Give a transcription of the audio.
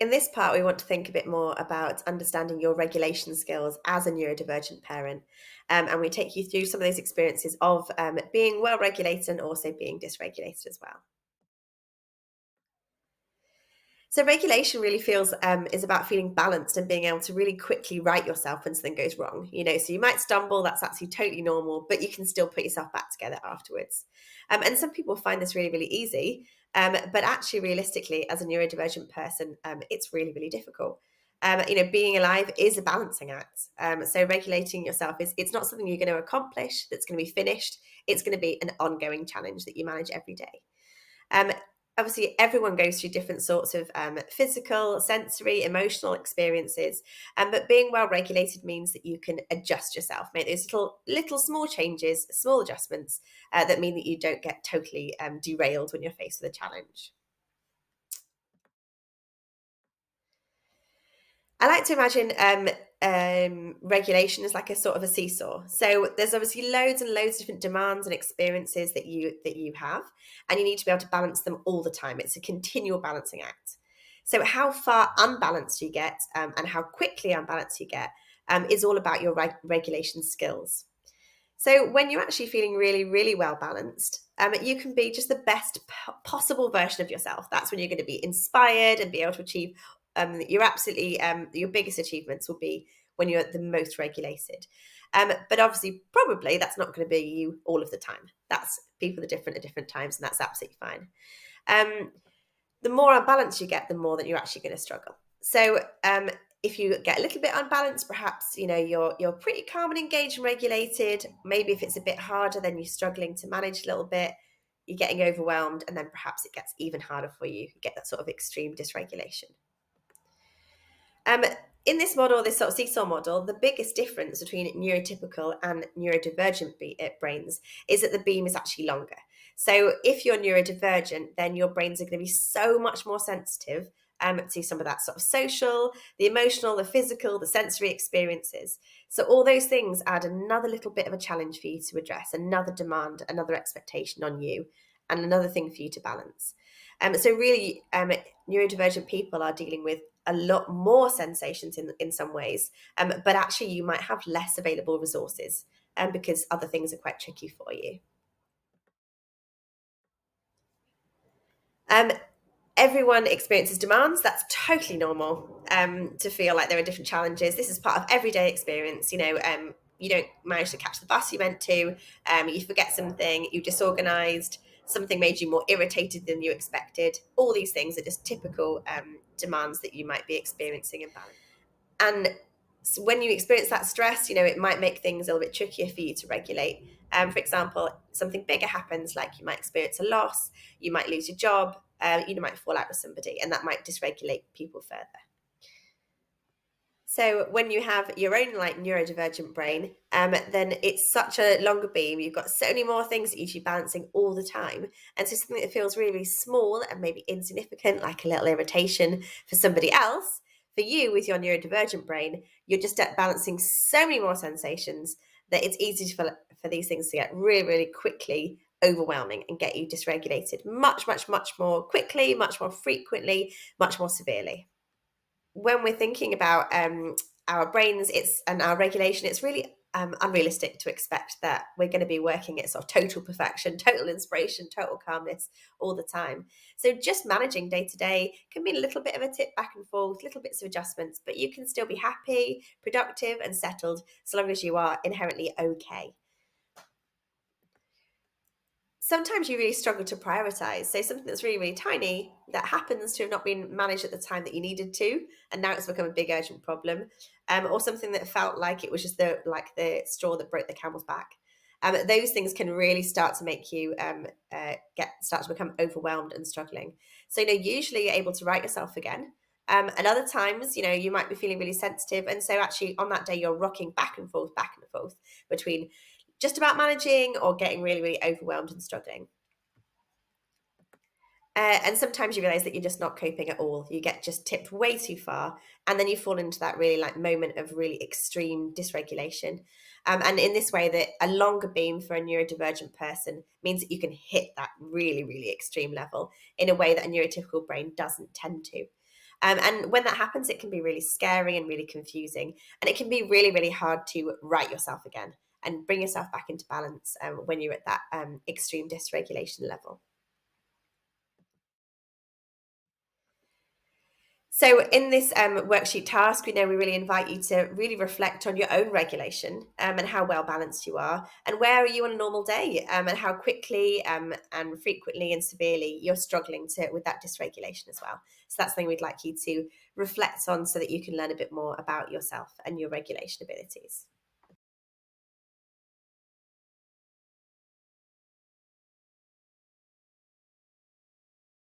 In this part, we want to think a bit more about understanding your regulation skills as a neurodivergent parent. And we take you through some of those experiences of being well regulated and also being dysregulated as well. So regulation really feels is about feeling balanced and being able to really quickly right yourself when something goes wrong. So you might stumble, that's absolutely totally normal, but you can still put yourself back together afterwards. And some people find this really, really easy. But actually, realistically, as a neurodivergent person, it's really, really difficult. Being alive is a balancing act. So regulating yourself it's not something you're going to accomplish that's going to be finished. It's going to be an ongoing challenge that you manage every day. Um, Obviously, everyone goes through different sorts of physical, sensory, emotional experiences. But being well regulated means that you can adjust yourself, make those little small changes, small adjustments that mean that you don't get totally derailed when you're faced with a challenge. I like to imagine regulation as like a sort of a seesaw. So there's obviously loads and loads of different demands and experiences that you have, and you need to be able to balance them all the time. It's a continual balancing act. So how far unbalanced you get and how quickly unbalanced you get is all about your regulation skills. So when you're actually feeling really, really well balanced, you can be just the best possible version of yourself. That's when you're going to be inspired and be able to achieve your biggest achievements will be when you're the most regulated. But obviously, probably that's not going to be you all of the time. That's people are different at different times, and that's absolutely fine. The more unbalanced you get, the more that you're actually going to struggle. So if you get a little bit unbalanced, perhaps you're pretty calm and engaged and regulated. Maybe if it's a bit harder, then you're struggling to manage a little bit. You're getting overwhelmed, and then perhaps it gets even harder for you. You get that sort of extreme dysregulation. In this model, this sort of seesaw model, the biggest difference between neurotypical and neurodivergent brains is that the beam is actually longer. So if you're neurodivergent, then your brains are going to be so much more sensitive to some of that sort of social, the emotional, the physical, the sensory experiences. So all those things add another little bit of a challenge for you to address, another demand, another expectation on you, and another thing for you to balance. So really, neurodivergent people are dealing with a lot more sensations in some ways, but actually you might have less available resources because other things are quite tricky for you. Everyone experiences demands. That's totally normal to feel like there are different challenges. This is part of everyday experience. You don't manage to catch the bus you meant to, you forget something, you disorganized, something made you more irritated than you expected. All these things are just typical demands that you might be experiencing in balance. And so when you experience that stress, it might make things a little bit trickier for you to regulate. For example, something bigger happens, like you might experience a loss, you might lose your job, you might fall out with somebody, and that might dysregulate people further. So when you have your own neurodivergent brain, then it's such a longer beam. You've got so many more things that you should be balancing all the time. And so something that feels really, really small and maybe insignificant, like a little irritation for somebody else, for you with your neurodivergent brain, you're just balancing so many more sensations that it's easy for these things to get really, really quickly overwhelming and get you dysregulated much, much, much more quickly, much more frequently, much more severely. When we're thinking about our brains and our regulation, it's really unrealistic to expect that we're going to be working at sort of total perfection, total inspiration, total calmness all the time. So just managing day to day can mean a little bit of a tip back and forth, little bits of adjustments, but you can still be happy, productive, and settled so long as you are inherently okay. Sometimes you really struggle to prioritize. So something that's really, really tiny that happens to have not been managed at the time that you needed to, and now it's become a big urgent problem, or something that felt like it was just the straw that broke the camel's back. Those things can really start to make you start to become overwhelmed and struggling. So usually you're able to right yourself again. And other times, you might be feeling really sensitive, and so actually on that day you're rocking back and forth between just about managing or getting really, really overwhelmed and struggling. And sometimes you realize that you're just not coping at all. You get just tipped way too far, and then you fall into that really moment of really extreme dysregulation. And in this way, that a longer beam for a neurodivergent person means that you can hit that really, really extreme level in a way that a neurotypical brain doesn't tend to. And when that happens, it can be really scary and really confusing. And it can be really, really hard to right yourself again and bring yourself back into balance when you're at that extreme dysregulation level. So in this worksheet task, we really invite you to really reflect on your own regulation and how well balanced you are, and where are you on a normal day, and how quickly and frequently and severely you're struggling with that dysregulation as well. So that's something we'd like you to reflect on so that you can learn a bit more about yourself and your regulation abilities.